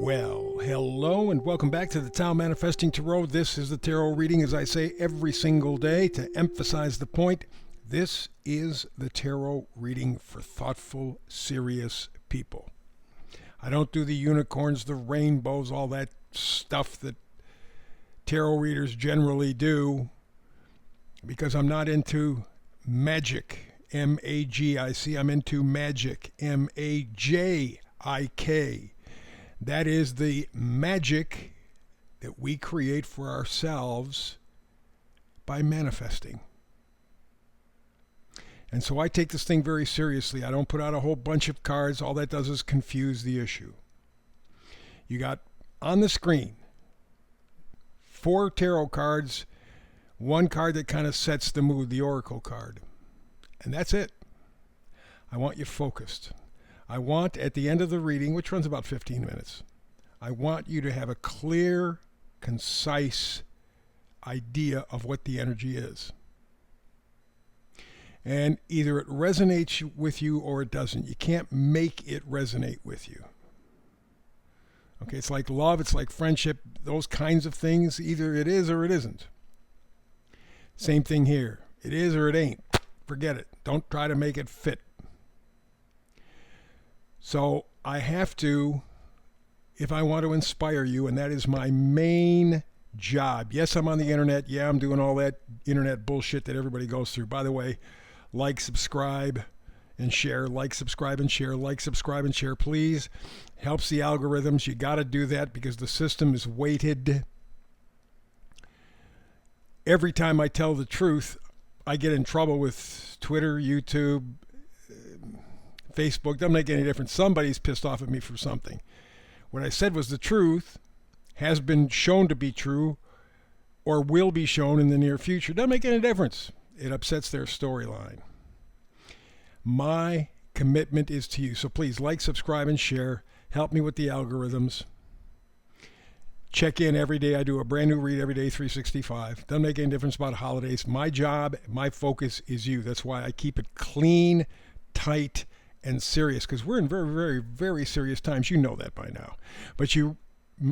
Well, hello and welcome back to the Tao Manifesting Tarot. This is the tarot reading, as I say every single day to emphasize the point. This is the tarot reading for thoughtful, serious people. I don't do the unicorns, the rainbows, all that stuff that tarot readers generally do because I'm not into magic, M-A-G-I-C. I'm into magic, M-A-J-I-K. That is the magic that we create for ourselves by manifesting. And so I take this thing very seriously. I don't put out a whole bunch of cards. All that does is confuse the issue. You got on the screen 4 tarot cards, one card that kind of sets the mood, the oracle card. And that's it. I want you focused. I want, at the end of the reading, which runs about 15 minutes, I want you to have a clear, concise idea of what the energy is. And either it resonates with you or it doesn't. You can't make it resonate with you. Okay, it's like love, it's like friendship, those kinds of things. Either it is or it isn't. Same thing here. It is or it ain't. Forget it. Don't try to make it fit. So I have to, if I want to inspire you, and that is my main job. Yes, I'm on the internet. Yeah, I'm doing all that internet bullshit that everybody goes through. By the way, like, subscribe, and share. Like, subscribe, and share. Like, subscribe, and share, please. Helps the algorithms. You got to do that because the system is weighted. Every time I tell the truth, I get in trouble with Twitter, YouTube, Facebook. Doesn't make any difference. Somebody's pissed off at me for something. What I said was the truth, has been shown to be true, or will be shown in the near future. Doesn't make any difference. It upsets their storyline. My commitment is to you. So please like, subscribe, and share. Help me with the algorithms. Check in every day. I do a brand new read every day, 365. Doesn't make any difference about holidays. My job, my focus is you. That's why I keep it clean, tight, and serious, because we're in very, very, very serious times. You know that by now. But you,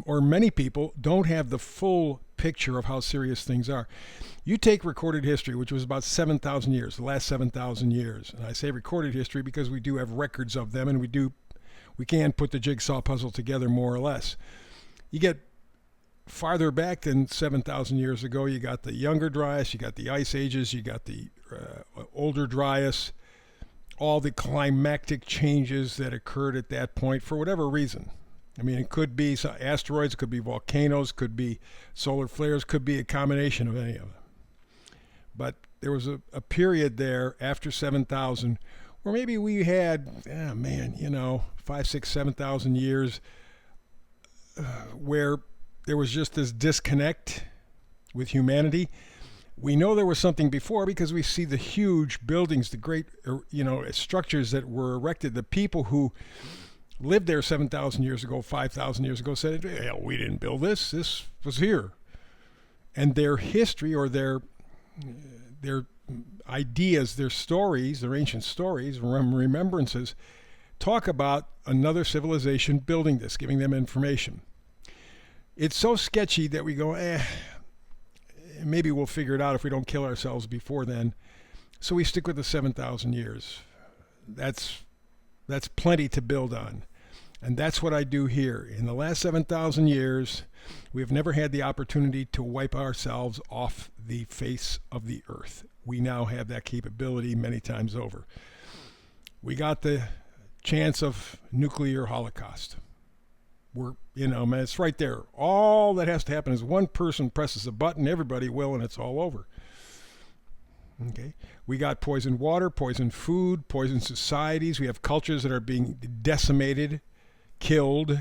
or many people, don't have the full picture of how serious things are. You take recorded history, which was about 7,000 years, the last 7,000 years. And I say recorded history because we do have records of them, and we can put the jigsaw puzzle together more or less. You get farther back than 7,000 years ago, you got the Younger Dryas, you got the Ice Ages, you got the Older Dryas, all the climactic changes that occurred at that point for whatever reason. I mean, it could be asteroids, could be volcanoes, could be solar flares, could be a combination of any of them. But there was a period there after 7,000 where maybe we had, 5, 6, 7,000 years where there was just this disconnect with humanity. We know there was something before because we see the huge buildings, the great, structures that were erected. The people who lived there 7,000 years ago, 5,000 years ago said, "Hell, we didn't build this. This was here." And their history or their ideas, their stories, their ancient stories, remembrances, talk about another civilization building this, giving them information. It's so sketchy that we go, maybe we'll figure it out if we don't kill ourselves before then. So we stick with the 7,000 years. That's plenty to build on. And that's what I do here. In the last 7,000 years, we have never had the opportunity to wipe ourselves off the face of the earth. We now have that capability many times over. We got the chance of nuclear holocaust. It's right there. All that has to happen is one person presses a button, everybody will, and it's all over. Okay. We got poisoned water, poisoned food, poisoned societies. We have cultures that are being decimated, killed.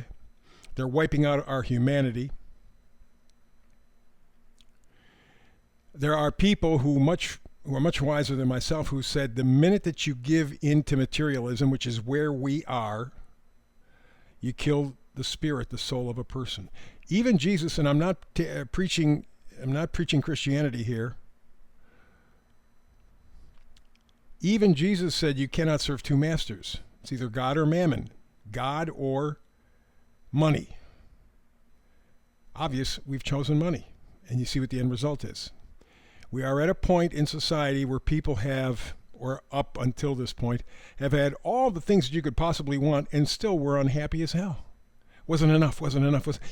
They're wiping out our humanity. There are people who are much wiser than myself who said the minute that you give in to materialism, which is where we are, you kill the spirit, the soul of a person. Even Jesus, and I'm not preaching Christianity here. Even Jesus said you cannot serve two masters. It's either God or mammon, God or money. obvious we've chosen money. And you see what the end result is. We are at a point in society where people have, or up until this point, have had all the things that you could possibly want and still were unhappy as hell. Wasn't enough.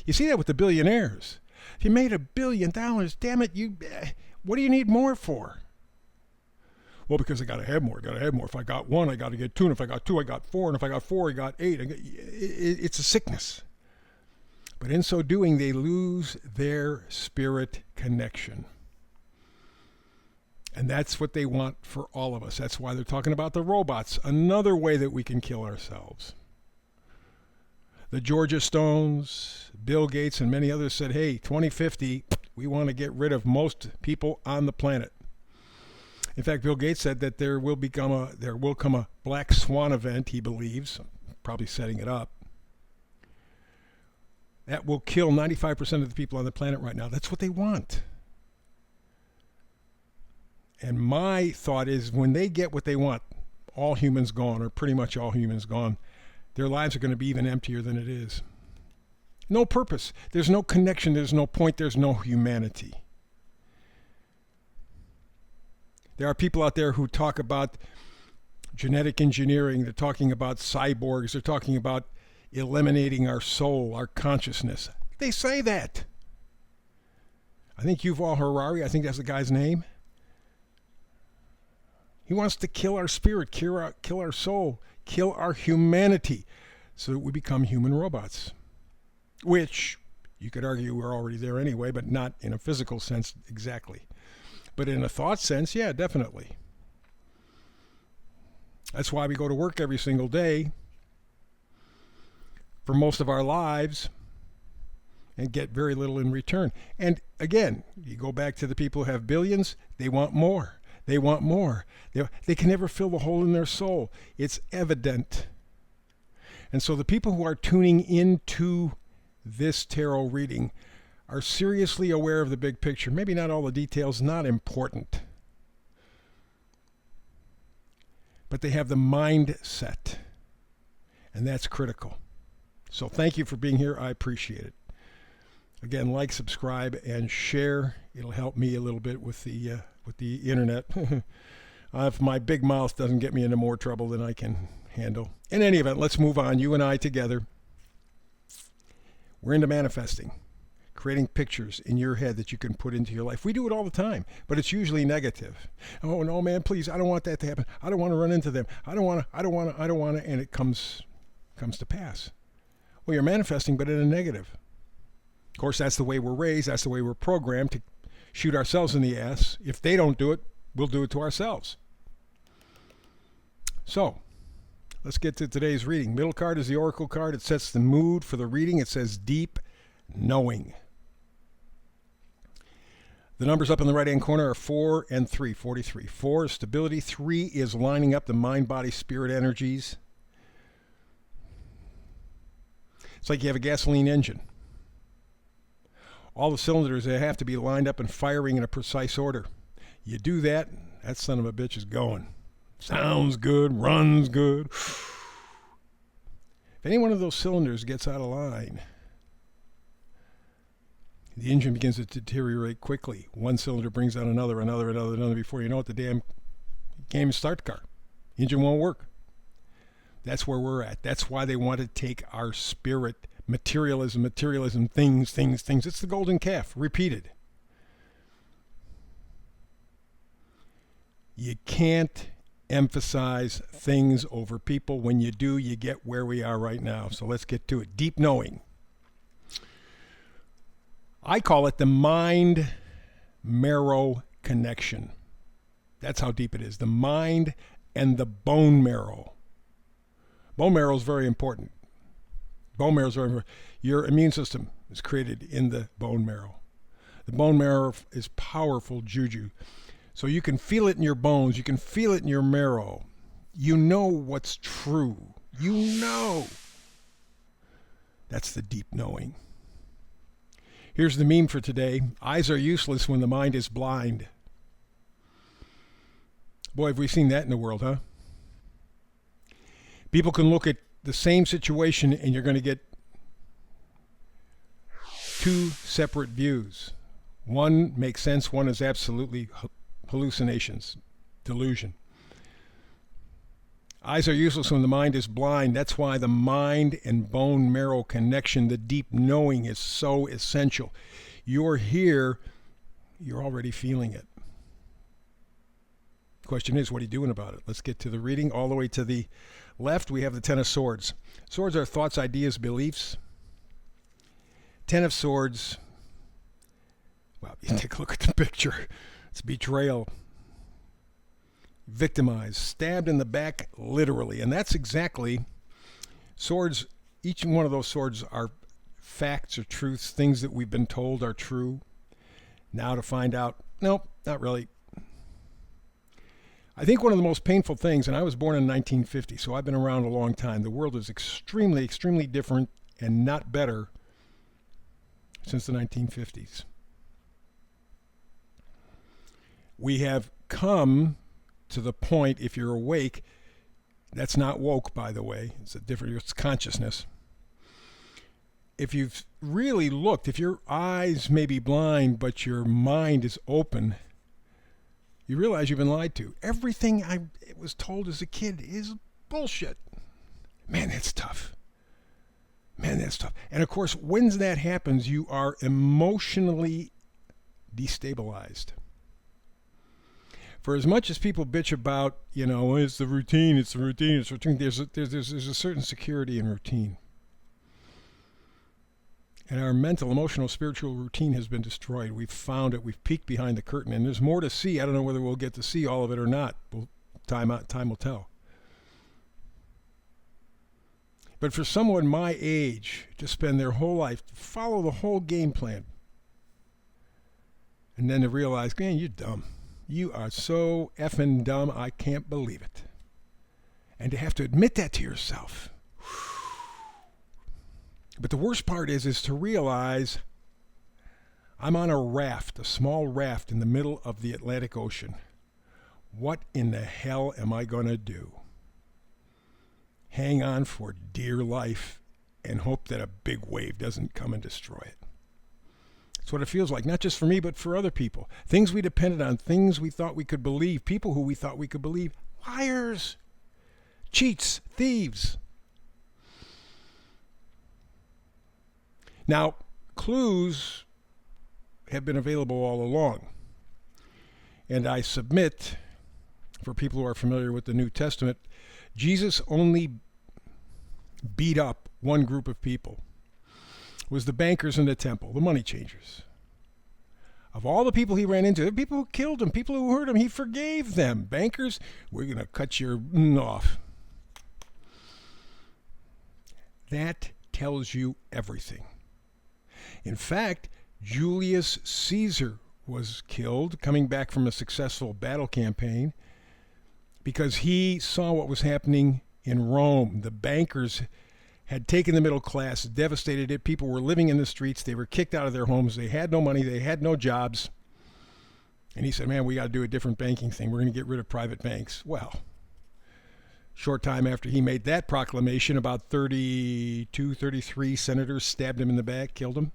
You see that with the billionaires. If you made $1 billion, damn it, what do you need more for? Well, because I got to have more. If I got one, I got to get two. And if I got two, I got four. And if I got four, I got eight. It's a sickness. But in so doing, they lose their spirit connection. And that's what they want for all of us. That's why they're talking about the robots. Another way that we can kill ourselves. The Georgia Stones, Bill Gates, and many others said, hey, 2050, we want to get rid of most people on the planet. In fact, Bill Gates said that there will come a black swan event, he believes, probably setting it up, that will kill 95% of the people on the planet right now. That's what they want. And my thought is when they get what they want, all humans gone, or pretty much all humans gone, their lives are going to be even emptier than it is. No purpose. There's no connection. There's no point. There's no humanity. There are people out there who talk about genetic engineering. They're talking about cyborgs. They're talking about eliminating our soul, our consciousness. They say that. I think Yuval Harari, I think that's the guy's name. He wants to kill our spirit, kill our soul, kill our humanity so that we become human robots. Which, you could argue we're already there anyway, but not in a physical sense exactly. But in a thought sense, yeah, definitely. That's why we go to work every single day for most of our lives and get very little in return. And again, you go back to the people who have billions, they want more. They want more. They can never fill the hole in their soul. It's evident. And so the people who are tuning into this tarot reading are seriously aware of the big picture. Maybe not all the details, not important. But they have the mindset. And that's critical. So thank you for being here. I appreciate it. Again, like, subscribe, and share. It'll help me a little bit with the internet. If my big mouth doesn't get me into more trouble than I can handle. In any event, let's move on. You and I together. We're into manifesting. Creating pictures in your head that you can put into your life. We do it all the time, but it's usually negative. Oh, no, man, please, I don't want that to happen. I don't want to run into them. I don't want to, and it comes to pass. Well, you're manifesting, but in a negative. Of course, that's the way we're raised. That's the way we're programmed to shoot ourselves in the ass. If they don't do it, we'll do it to ourselves. So, let's get to today's reading. Middle card is the Oracle card. It sets the mood for the reading. It says deep knowing. The numbers up in the right-hand corner are 4 and 3, 43. 4 is stability. 3 is lining up the mind, body, spirit energies. It's like you have a gasoline engine. All the cylinders, they have to be lined up and firing in a precise order. You do that, that son of a bitch is going. Sounds good, runs good. If any one of those cylinders gets out of line, the engine begins to deteriorate quickly. One cylinder brings out another. Before you know it, the damn game start car. The engine won't work. That's where we're at. That's why they want to take our spirit. Materialism, things. It's the golden calf, repeated. You can't emphasize things over people. When you do, you get where we are right now. So let's get to it. Deep knowing. I call it the mind-marrow connection. That's how deep it is. The mind and the bone marrow. Bone marrow is very important. Bone marrow is very important. Your immune system is created in the bone marrow. The bone marrow is powerful juju. So you can feel it in your bones. You can feel it in your marrow. You know what's true. You know. That's the deep knowing. Here's the meme for today. Eyes are useless when the mind is blind. Boy, have we seen that in the world, huh? People can look at the same situation and you're going to get two separate views. One makes sense, one is absolutely hallucinations, delusion. Eyes are useless when the mind is blind. That's why the mind and bone marrow connection, the deep knowing, is so essential. You're here, you're already feeling it. Question is, what are you doing about it? Let's get to the reading. All the way to the left, we have the Ten of Swords. Swords are thoughts, ideas, beliefs. Ten of Swords, well, you take a look at the picture. It's betrayal. Victimized, stabbed in the back, literally. And that's exactly swords. Each one of those swords are facts or truths, things that we've been told are true. Now to find out, nope, not really. I think one of the most painful things, and I was born in 1950, so I've been around a long time. The world is extremely, extremely different and not better since the 1950s. We have come to the point, if you're awake, that's not woke, by the way, it's consciousness. If you've really looked, if your eyes may be blind, but your mind is open, you realize you've been lied to. Everything I was told as a kid is bullshit. Man, that's tough. And of course, when that happens, you are emotionally destabilized. For as much as people bitch about, it's the routine, there's a certain security in routine. And our mental, emotional, spiritual routine has been destroyed. We've found it. We've peeked behind the curtain. And there's more to see. I don't know whether we'll get to see all of it or not. Time will tell. But for someone my age to spend their whole life, follow the whole game plan, and then to realize, man, you're dumb. You are so effing dumb, I can't believe it. And to have to admit that to yourself. But the worst part is to realize I'm on a raft, a small raft in the middle of the Atlantic Ocean. What in the hell am I going to do? Hang on for dear life and hope that a big wave doesn't come and destroy it. That's what it feels like, not just for me, but for other people. Things we depended on, things we thought we could believe, people who we thought we could believe. Liars, cheats, thieves. Now, clues have been available all along. And I submit, for people who are familiar with the New Testament, Jesus only beat up one group of people. It was the bankers in the temple, the money changers. Of all the people he ran into, the people who killed him, people who hurt him, he forgave them. Bankers, we're going to cut your off. That tells you everything. In fact, Julius Caesar was killed, coming back from a successful battle campaign, because he saw what was happening in Rome. The bankers had taken the middle class, devastated it. People were living in the streets. They were kicked out of their homes. They had no money. They had no jobs. And he said, man, we got to do a different banking thing. We're going to get rid of private banks. Well, short time after he made that proclamation, about 32, 33 senators stabbed him in the back, killed him.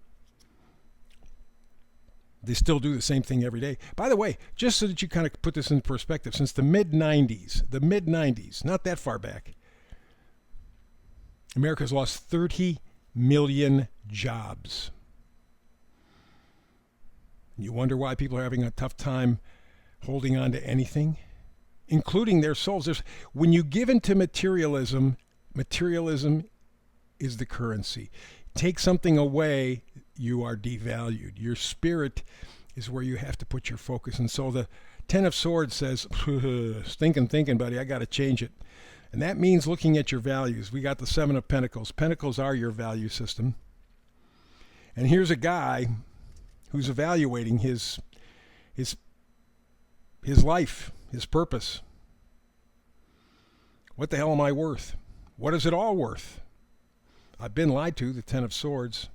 They still do the same thing every day. By the way, just so that you kind of put this in perspective, since the mid-90s, not that far back, America's lost 30 million jobs. You wonder why people are having a tough time holding on to anything, including their souls. When you give into materialism, materialism is the currency. Take something away, you are devalued. Your spirit is where you have to put your focus. And so the Ten of Swords says, thinking, buddy, I got to change it. And that means looking at your values. We got the Seven of Pentacles. Pentacles are your value system. And here's a guy who's evaluating his life, his purpose. What the hell am I worth? What is it all worth? I've been lied to, the Ten of Swords.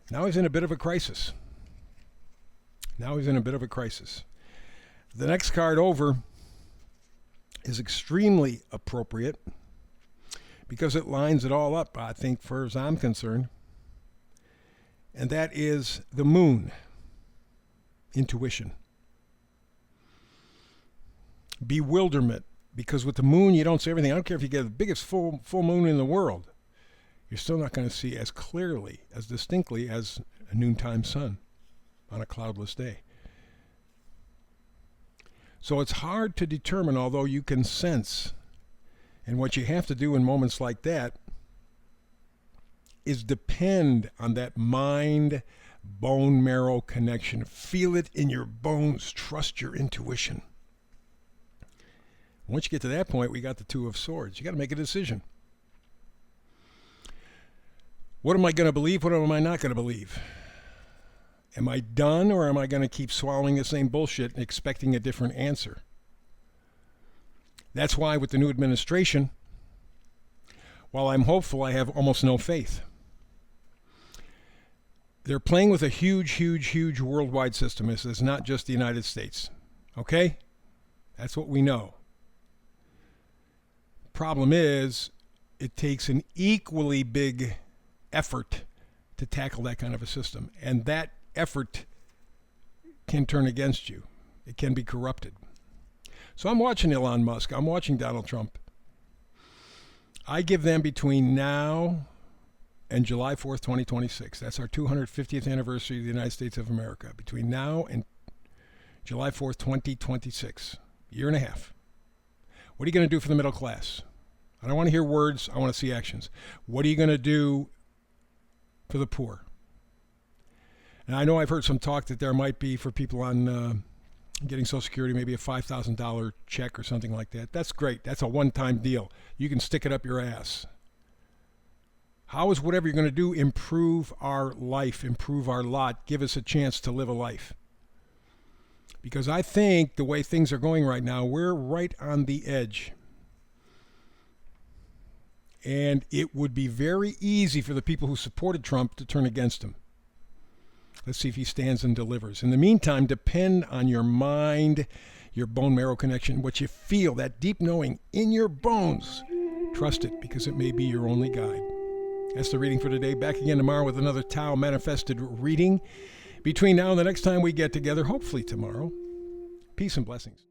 Now he's in a bit of a crisis. The next card over is extremely appropriate because it lines it all up, I think, far as I'm concerned. and that is the moon. Intuition. Bewilderment, because with the moon you don't see everything. I don't care if you get the biggest full moon in the world. You're still not going to see as clearly, as distinctly as a noontime sun on a cloudless day. So it's hard to determine, although you can sense. And what you have to do in moments like that is depend on that mind-bone marrow connection. Feel it in your bones. Trust your intuition. Once you get to that point, we got the Two of Swords. You got to make a decision. What am I going to believe? What am I not going to believe? Am I done, or am I going to keep swallowing the same bullshit and expecting a different answer? That's why with the new administration, while I'm hopeful, I have almost no faith. They're playing with a huge worldwide system. This is not just the United States. Okay? That's what we know. Problem is, it takes an equally big effort to tackle that kind of a system. And that effort can turn against you. It can be corrupted. So I'm watching Elon Musk. I'm watching Donald Trump. I give them between now and July 4th, 2026. That's our 250th anniversary of the United States of America. Between now and July 4th, 2026. Year and a half. What are you going to do for the middle class? I don't want to hear words. I want to see actions. What are you going to do for the poor? And I know I've heard some talk that there might be for people on getting Social Security, maybe a $5,000 check or something like that. That's great. That's a one-time deal. You can stick it up your ass. How is whatever you're going to do improve our life, improve our lot, give us a chance to live a life? Because I think the way things are going right now, we're right on the edge. And it would be very easy for the people who supported Trump to turn against him. Let's see if he stands and delivers. In the meantime, depend on your mind, your bone marrow connection, what you feel, that deep knowing in your bones. Trust it, because it may be your only guide. That's the reading for today. Back again tomorrow with another Tao Manifested reading. Between now and the next time we get together, hopefully tomorrow, peace and blessings.